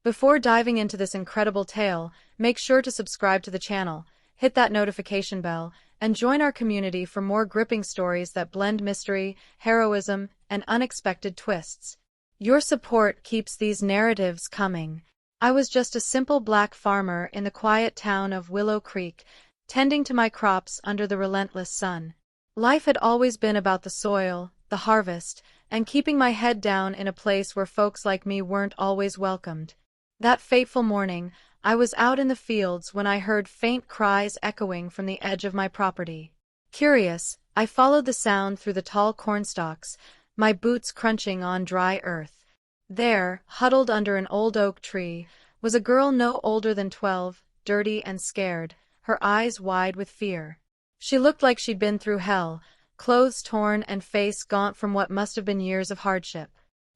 Before diving into this incredible tale, make sure to subscribe to the channel, hit that notification bell, and join our community for more gripping stories that blend mystery, heroism, and unexpected twists. Your support keeps these narratives coming. I was just a simple black farmer in the quiet town of Willow Creek, tending to my crops under the relentless sun. Life had always been about the soil, the harvest, and keeping my head down in a place where folks like me weren't always welcomed. That fateful morning, I was out in the fields when I heard faint cries echoing from the edge of my property. Curious, I followed the sound through the tall cornstalks, my boots crunching on dry earth. There, huddled under an old oak tree, was a girl no older than 12, dirty and scared, her eyes wide with fear. She looked like she'd been through hell, clothes torn and face gaunt from what must have been years of hardship.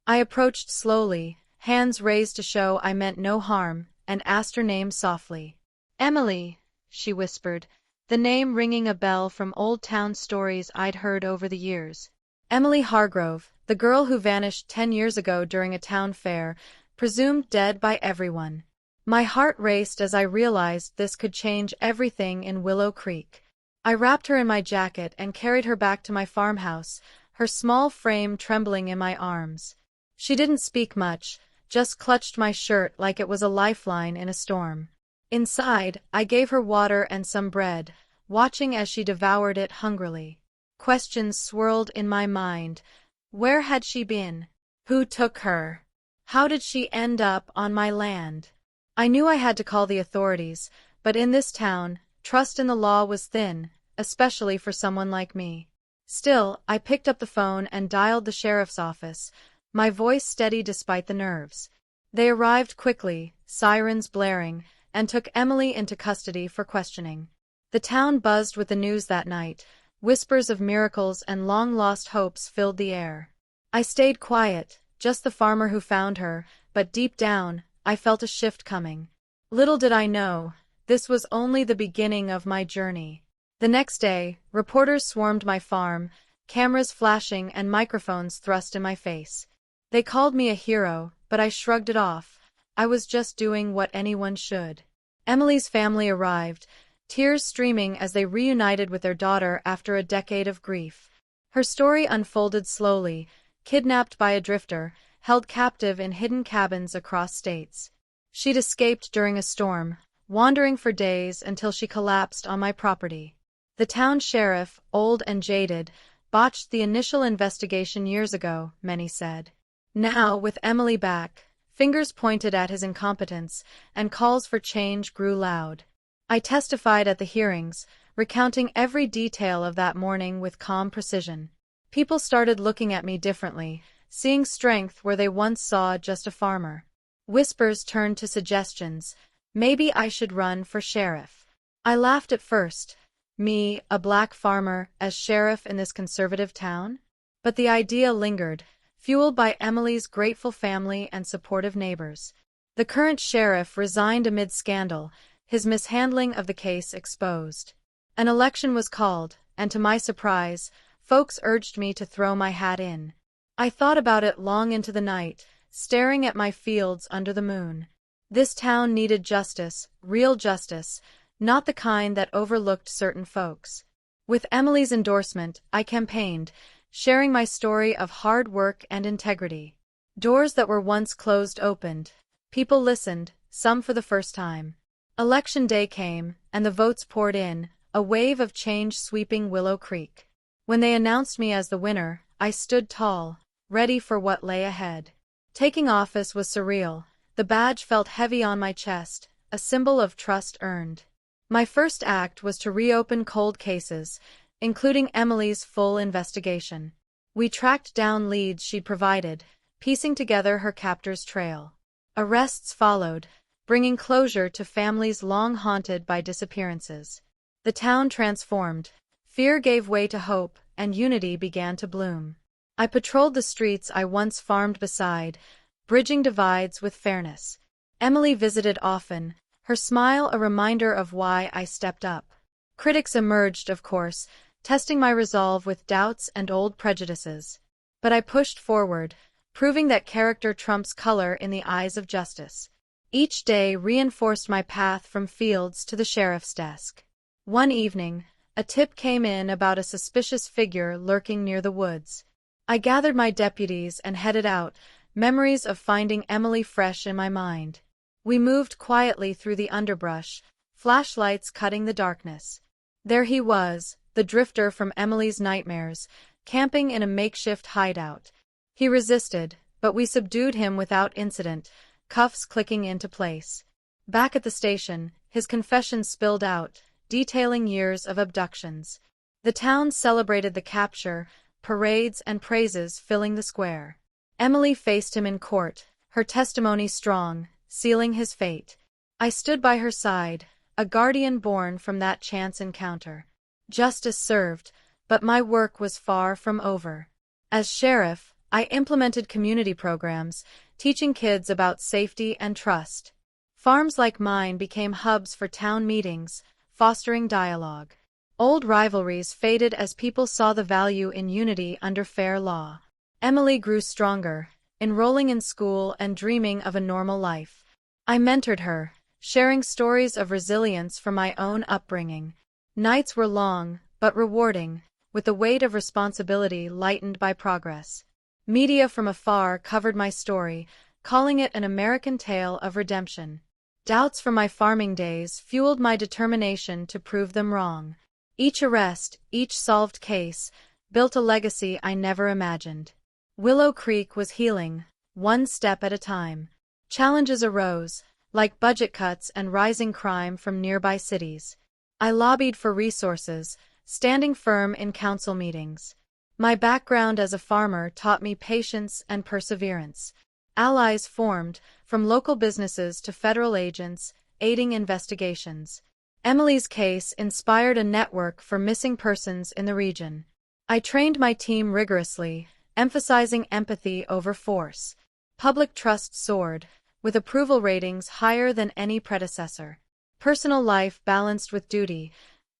I approached slowly, hands raised to show I meant no harm, and asked her name softly. "Emily," she whispered, the name ringing a bell from old town stories I'd heard over the years. Emily Hargrove, the girl who vanished 10 years ago during a town fair, presumed dead by everyone. My heart raced as I realized this could change everything in Willow Creek. I wrapped her in my jacket and carried her back to my farmhouse, her small frame trembling in my arms. She didn't speak much, just clutched my shirt like it was a lifeline in a storm. Inside, I gave her water and some bread, watching as she devoured it hungrily. Questions swirled in my mind. Where had she been? Who took her? How did she end up on my land? I knew I had to call the authorities, but in this town, trust in the law was thin, especially for someone like me. Still, I picked up the phone and dialed the sheriff's office, my voice steady despite the nerves. They arrived quickly, sirens blaring, and took Emily into custody for questioning. The town buzzed with the news that night. Whispers of miracles and long-lost hopes filled the air. I stayed quiet, just the farmer who found her, but deep down, I felt a shift coming. Little did I know, this was only the beginning of my journey. The next day, reporters swarmed my farm, cameras flashing and microphones thrust in my face. They called me a hero, but I shrugged it off. I was just doing what anyone should. Emily's family arrived, tears streaming as they reunited with their daughter after a decade of grief. Her story unfolded slowly, kidnapped by a drifter, held captive in hidden cabins across states. She'd escaped during a storm, wandering for days until she collapsed on my property. The town sheriff, old and jaded, botched the initial investigation years ago, many said. Now, with Emily back, fingers pointed at his incompetence, and calls for change grew loud. I testified at the hearings, recounting every detail of that morning with calm precision. People started looking at me differently, seeing strength where they once saw just a farmer. Whispers turned to suggestions. Maybe I should run for sheriff. I laughed at first. Me, a black farmer, as sheriff in this conservative town? But the idea lingered, fueled by Emily's grateful family and supportive neighbors. The current sheriff resigned amid scandal, his mishandling of the case exposed. An election was called, and to my surprise, folks urged me to throw my hat in. I thought about it long into the night, staring at my fields under the moon. This town needed justice, real justice, not the kind that overlooked certain folks. With Emily's endorsement, I campaigned, sharing my story of hard work and integrity. Doors that were once closed opened. People listened, some for the first time. Election day came, and the votes poured in, a wave of change sweeping Willow Creek. When they announced me as the winner, I stood tall, ready for what lay ahead. Taking office was surreal. The badge felt heavy on my chest, a symbol of trust earned. My first act was to reopen cold cases, including Emily's full investigation. We tracked down leads she'd provided, piecing together her captor's trail. Arrests followed, bringing closure to families long haunted by disappearances. The town transformed. Fear gave way to hope, and unity began to bloom. I patrolled the streets I once farmed beside, bridging divides with fairness. Emily visited often, her smile a reminder of why I stepped up. Critics emerged, of course, testing my resolve with doubts and old prejudices. But I pushed forward, proving that character trumps color in the eyes of justice. Each day reinforced my path from fields to the sheriff's desk. One evening, a tip came in about a suspicious figure lurking near the woods. I gathered my deputies and headed out, memories of finding Emily fresh in my mind. We moved quietly through the underbrush, flashlights cutting the darkness. There he was, the drifter from Emily's nightmares, camping in a makeshift hideout. He resisted, but we subdued him without incident, cuffs clicking into place. Back at the station, his confession spilled out, detailing years of abductions. The town celebrated the capture, parades and praises filling the square. Emily faced him in court, her testimony strong, sealing his fate. I stood by her side, a guardian born from that chance encounter. Justice served, but my work was far from over. As sheriff, I implemented community programs, teaching kids about safety and trust. Farms like mine became hubs for town meetings, fostering dialogue. Old rivalries faded as people saw the value in unity under fair law. Emily grew stronger, enrolling in school and dreaming of a normal life. I mentored her, sharing stories of resilience from my own upbringing. Nights were long, but rewarding, with the weight of responsibility lightened by progress. Media from afar covered my story, calling it an American tale of redemption. Doubts from my farming days fueled my determination to prove them wrong. Each arrest, each solved case, built a legacy I never imagined. Willow Creek was healing, one step at a time. Challenges arose, like budget cuts and rising crime from nearby cities. I lobbied for resources, standing firm in council meetings. My background as a farmer taught me patience and perseverance. Allies formed, from local businesses to federal agents, aiding investigations. Emily's case inspired a network for missing persons in the region. I trained my team rigorously, emphasizing empathy over force. Public trust soared, with approval ratings higher than any predecessor. Personal life balanced with duty.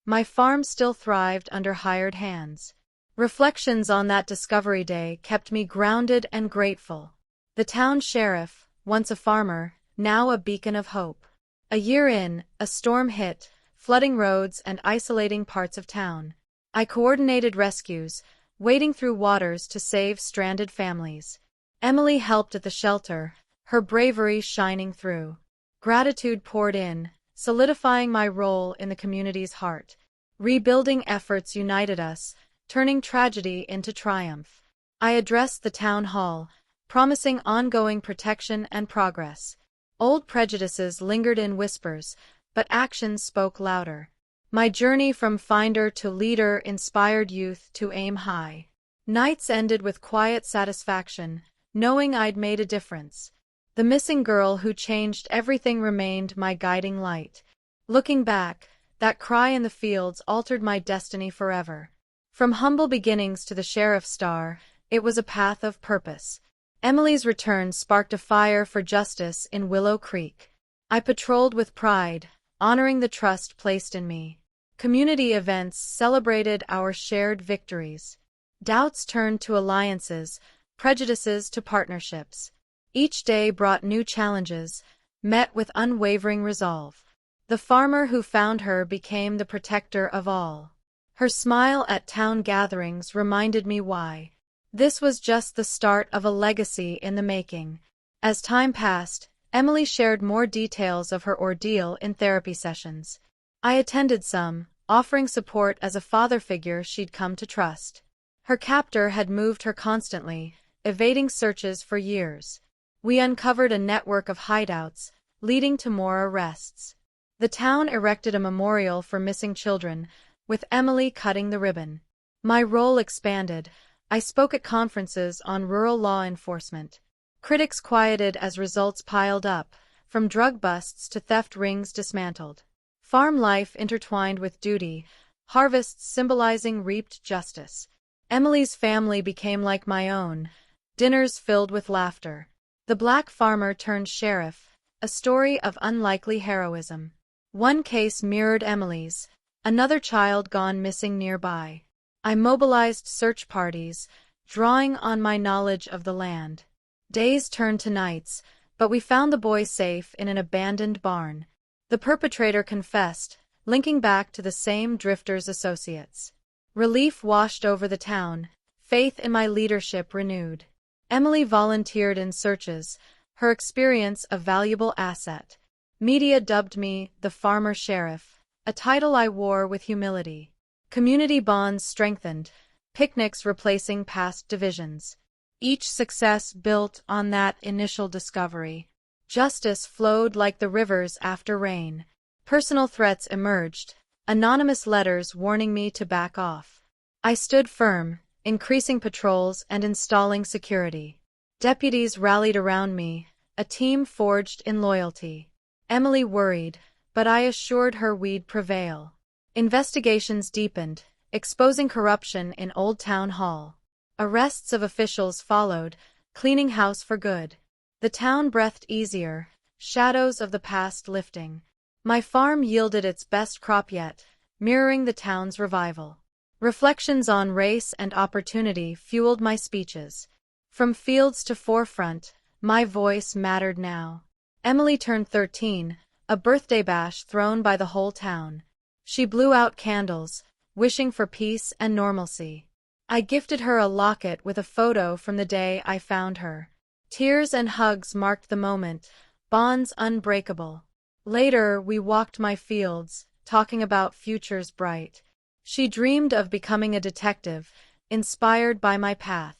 My farm still thrived under hired hands. Reflections on that discovery day kept me grounded and grateful. The town sheriff, once a farmer, now a beacon of hope. A year in, a storm hit, flooding roads and isolating parts of town. I coordinated rescues, wading through waters to save stranded families. Emily helped at the shelter, her bravery shining through. Gratitude poured in, solidifying my role in the community's heart. Rebuilding efforts united us, turning tragedy into triumph. I addressed the town hall, promising ongoing protection and progress. Old prejudices lingered in whispers, but actions spoke louder. My journey from finder to leader inspired youth to aim high. Nights ended with quiet satisfaction, knowing I'd made a difference. The missing girl who changed everything remained my guiding light. Looking back, that cry in the fields altered my destiny forever. From humble beginnings to the sheriff's star, it was a path of purpose. Emily's return sparked a fire for justice in Willow Creek. I patrolled with pride, honoring the trust placed in me. Community events celebrated our shared victories. Doubts turned to alliances, prejudices to partnerships. Each day brought new challenges, met with unwavering resolve. The farmer who found her became the protector of all. Her smile at town gatherings reminded me why. This was just the start of a legacy in the making. As time passed, Emily shared more details of her ordeal in therapy sessions. I attended some, offering support as a father figure she'd come to trust. Her captor had moved her constantly, evading searches for years. We uncovered a network of hideouts, leading to more arrests. The town erected a memorial for missing children, with Emily cutting the ribbon. My role expanded. I spoke at conferences on rural law enforcement. Critics quieted as results piled up, from drug busts to theft rings dismantled. Farm life intertwined with duty, harvests symbolizing reaped justice. Emily's family became like my own, dinners filled with laughter. The black farmer turned sheriff, a story of unlikely heroism. One case mirrored Emily's, another child gone missing nearby. I mobilized search parties, drawing on my knowledge of the land. Days turned to nights, but we found the boy safe in an abandoned barn. The perpetrator confessed, linking back to the same Drifters associates. Relief washed over the town, faith in my leadership renewed. Emily volunteered in searches, her experience a valuable asset. Media dubbed me the Farmer Sheriff, a title I wore with humility. Community bonds strengthened, picnics replacing past divisions. Each success built on that initial discovery. Justice flowed like the rivers after rain. Personal threats emerged, anonymous letters warning me to back off. I stood firm, increasing patrols and installing security. Deputies rallied around me, a team forged in loyalty. Emily worried, but I assured her we'd prevail. Investigations deepened, exposing corruption in Old Town Hall. Arrests of officials followed, cleaning house for good. The town breathed easier, shadows of the past lifting. My farm yielded its best crop yet, mirroring the town's revival. Reflections on race and opportunity fueled my speeches. From fields to forefront, my voice mattered now. Emily turned 13, a birthday bash thrown by the whole town. She blew out candles, wishing for peace and normalcy. I gifted her a locket with a photo from the day I found her. Tears and hugs marked the moment, bonds unbreakable. Later, we walked my fields, talking about futures bright. She dreamed of becoming a detective, inspired by my path.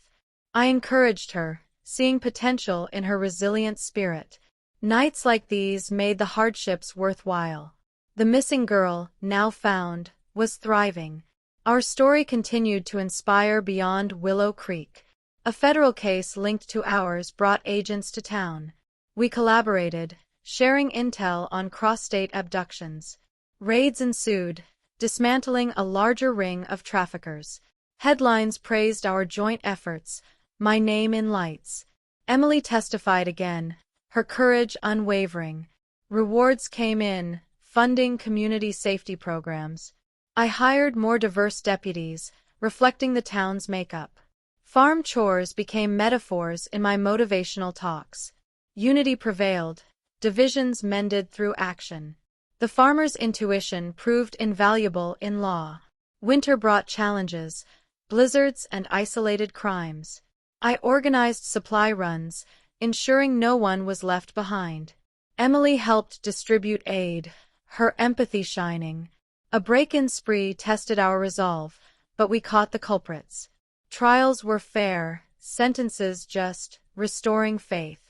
I encouraged her, seeing potential in her resilient spirit. Nights like these made the hardships worthwhile. The missing girl, now found, was thriving. Our story continued to inspire beyond Willow Creek. A federal case linked to ours brought agents to town. We collaborated, sharing intel on cross-state abductions. Raids ensued, dismantling a larger ring of traffickers. Headlines praised our joint efforts, my name in lights. Emily testified again, her courage unwavering. Rewards came in, funding community safety programs. I hired more diverse deputies, reflecting the town's makeup. Farm chores became metaphors in my motivational talks. Unity prevailed, divisions mended through action. The farmer's intuition proved invaluable in law. Winter brought challenges, blizzards and isolated crimes. I organized supply runs, ensuring no one was left behind. Emily helped distribute aid, her empathy shining. A break-in spree tested our resolve, but we caught the culprits. Trials were fair, sentences just, restoring faith.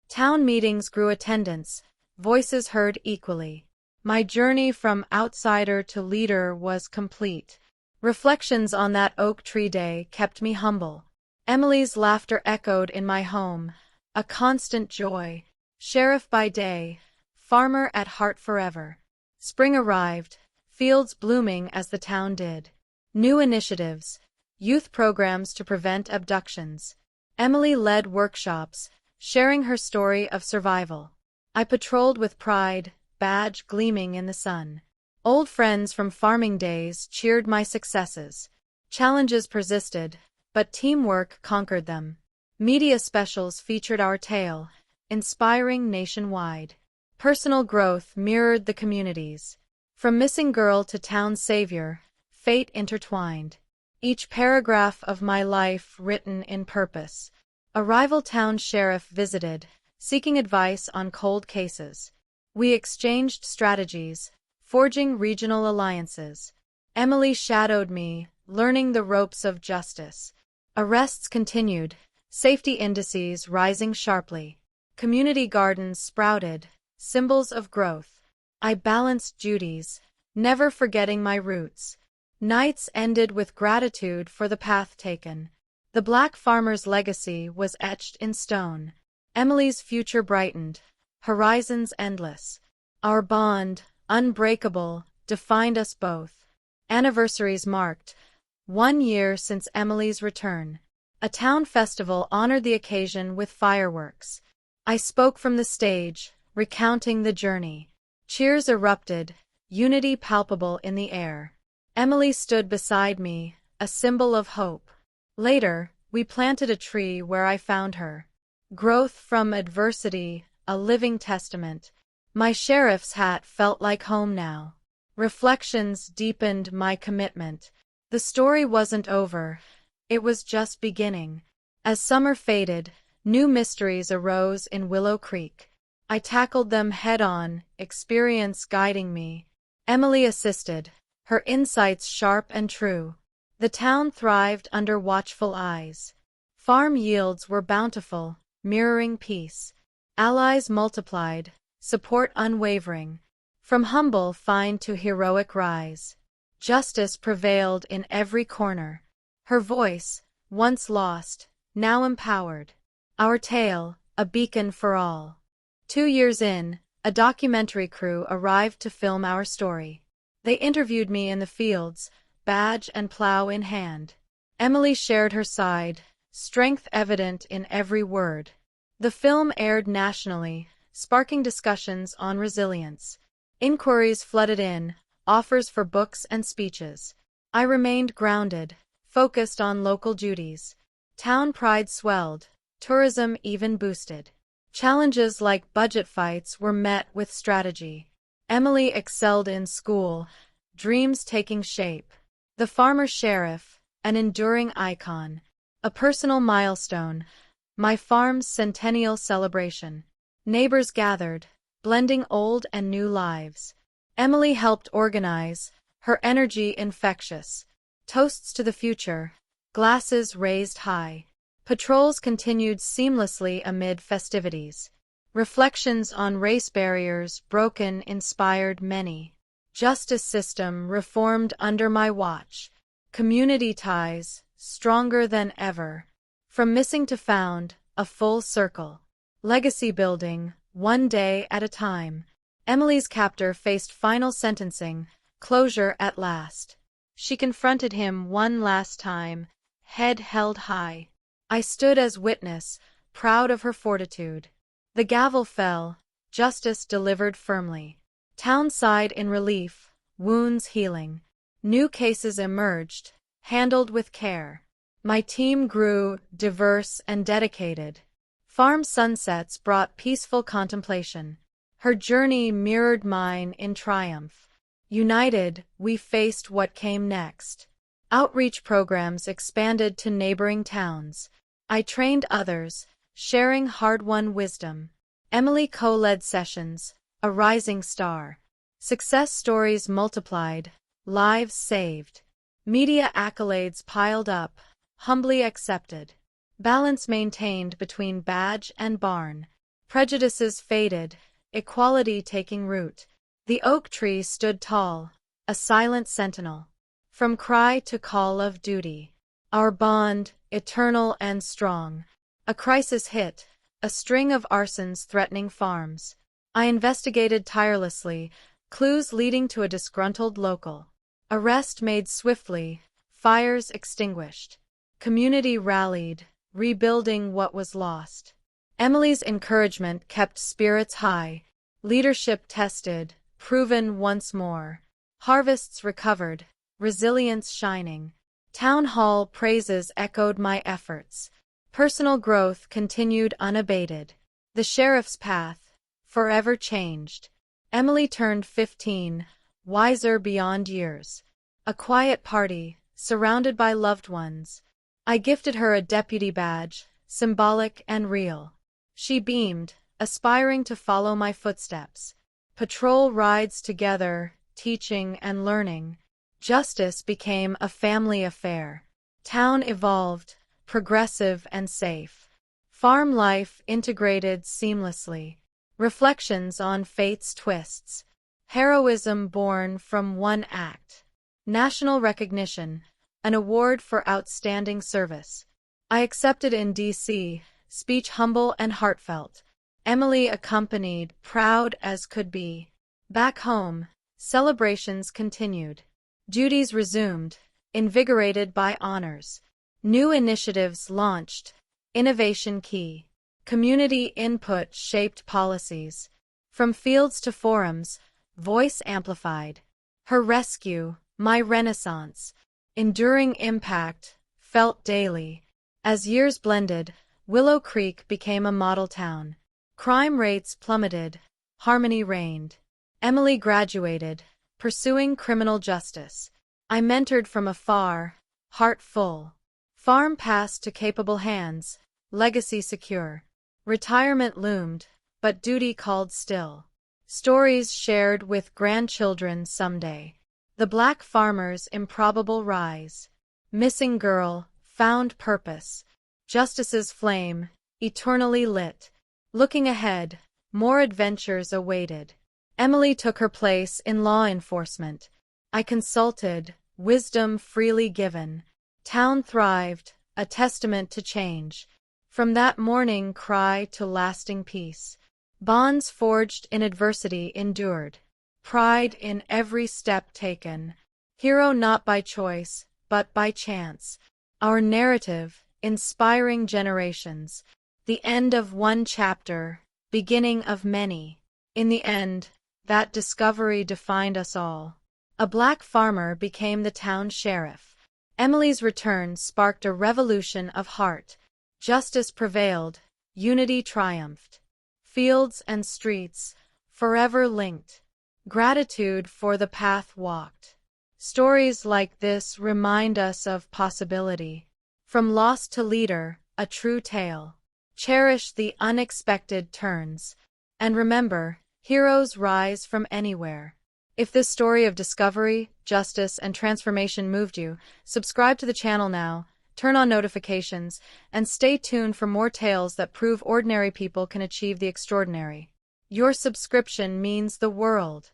Town meetings grew attendance, voices heard equally. My journey from outsider to leader was complete. Reflections on that oak tree day kept me humble. Emily's laughter echoed in my home, a constant joy. Sheriff by day, farmer at heart forever. Spring arrived, fields blooming as the town did. New initiatives, youth programs to prevent abductions. Emily led workshops, sharing her story of survival. I patrolled with pride, badge gleaming in the sun. Old friends from farming days cheered my successes. Challenges persisted, but teamwork conquered them. Media specials featured our tale, inspiring nationwide. Personal growth mirrored the communities. From missing girl to town savior, fate intertwined. Each paragraph of my life written in purpose. A rival town sheriff visited, seeking advice on cold cases. We exchanged strategies, forging regional alliances. Emily shadowed me, learning the ropes of justice. Arrests continued, safety indices rising sharply. Community gardens sprouted, symbols of growth. I balanced duties, never forgetting my roots. Nights ended with gratitude for the path taken. The black farmer's legacy was etched in stone. Emily's future brightened, horizons endless. Our bond, unbreakable, defined us both. Anniversaries marked, 1 year since Emily's return. A town festival honored the occasion with fireworks. I spoke from the stage, recounting the journey. Cheers erupted, unity palpable in the air. Emily stood beside me, a symbol of hope. Later, we planted a tree where I found her. Growth from adversity, a living testament. My sheriff's hat felt like home now. Reflections deepened my commitment. The story wasn't over. It was just beginning. As summer faded, new mysteries arose in Willow Creek. I tackled them head-on, experience guiding me. Emily assisted, her insights sharp and true. The town thrived under watchful eyes. Farm yields were bountiful, mirroring peace. Allies multiplied, support unwavering. From humble find to heroic rise. Justice prevailed in every corner. Her voice, once lost, now empowered. Our tale, a beacon for all. 2 years in, a documentary crew arrived to film our story. They interviewed me in the fields, badge and plow in hand. Emily shared her side, strength evident in every word. The film aired nationally, sparking discussions on resilience. Inquiries flooded in, offers for books and speeches. I remained grounded, focused on local duties. Town pride swelled, tourism even boosted. Challenges like budget fights were met with strategy. Emily excelled in school, dreams taking shape. The farmer sheriff, an enduring icon. A personal milestone, my farm's centennial celebration. Neighbors gathered, blending old and new lives. Emily helped organize, her energy infectious. Toasts to the future, glasses raised high. Patrols continued seamlessly amid festivities. Reflections on race barriers broken inspired many. Justice system reformed under my watch. Community ties, stronger than ever. From missing to found, a full circle. Legacy building, one day at a time. Emily's captor faced final sentencing, closure at last. She confronted him one last time, head held high. I stood as witness, proud of her fortitude. The gavel fell, justice delivered firmly. Town sighed in relief, wounds healing. New cases emerged, handled with care. My team grew, diverse and dedicated. Farm sunsets brought peaceful contemplation. Her journey mirrored mine in triumph. United, we faced what came next. Outreach programs expanded to neighboring towns. I trained others, sharing hard-won wisdom. Emily co-led sessions, a rising star. Success stories multiplied, lives saved. Media accolades piled up, humbly accepted. Balance maintained between badge and barn. Prejudices faded, equality taking root. The oak tree stood tall, a silent sentinel. From cry to call of duty. Our bond, eternal and strong. A crisis hit, a string of arsons threatening farms. I investigated tirelessly, clues leading to a disgruntled local. Arrest made swiftly, fires extinguished. Community rallied, rebuilding what was lost. Emily's encouragement kept spirits high. Leadership tested, proven once more. Harvests recovered, resilience shining. Town hall praises echoed my efforts. Personal growth continued unabated. The sheriff's path, forever changed. Emily turned 15, wiser beyond years. A quiet party, surrounded by loved ones. I gifted her a deputy badge, symbolic and real. She beamed, aspiring to follow my footsteps. Patrol rides together, teaching and learning. Justice became a family affair. Town evolved, progressive and safe. Farm life integrated seamlessly. Reflections on fate's twists. Heroism born from one act. National recognition, an award for outstanding service. I accepted in D.C., speech humble and heartfelt. Emily accompanied, proud as could be. Back home, celebrations continued. Duties resumed, invigorated by honors. New initiatives launched, innovation key. Community input shaped policies. From fields to forums, voice amplified. Her rescue, my renaissance, enduring impact, felt daily. As years blended, Willow Creek became a model town. Crime rates plummeted, harmony reigned. Emily graduated, pursuing criminal justice. I mentored from afar, heart full. Farm passed to capable hands, legacy secure. Retirement loomed, but duty called still. Stories shared with grandchildren someday. The Black Farmer's improbable rise. Missing girl, found purpose. Justice's flame, eternally lit. Looking ahead, more adventures awaited. Emily took her place in law enforcement. I consulted, wisdom freely given. Town thrived, a testament to change. From that morning cry to lasting peace. Bonds forged in adversity endured. Pride in every step taken. Hero not by choice, but by chance. Our narrative, inspiring generations. The end of one chapter, beginning of many. In the end, that discovery defined us all. A black farmer became the town sheriff. Emily's return sparked a revolution of heart. Justice prevailed, unity triumphed. Fields and streets, forever linked. Gratitude for the path walked. Stories like this remind us of possibility. From lost to leader, a true tale. Cherish the unexpected turns. And remember, heroes rise from anywhere. If this story of discovery, justice, and transformation moved you, subscribe to the channel now, turn on notifications, and stay tuned for more tales that prove ordinary people can achieve the extraordinary. Your subscription means the world.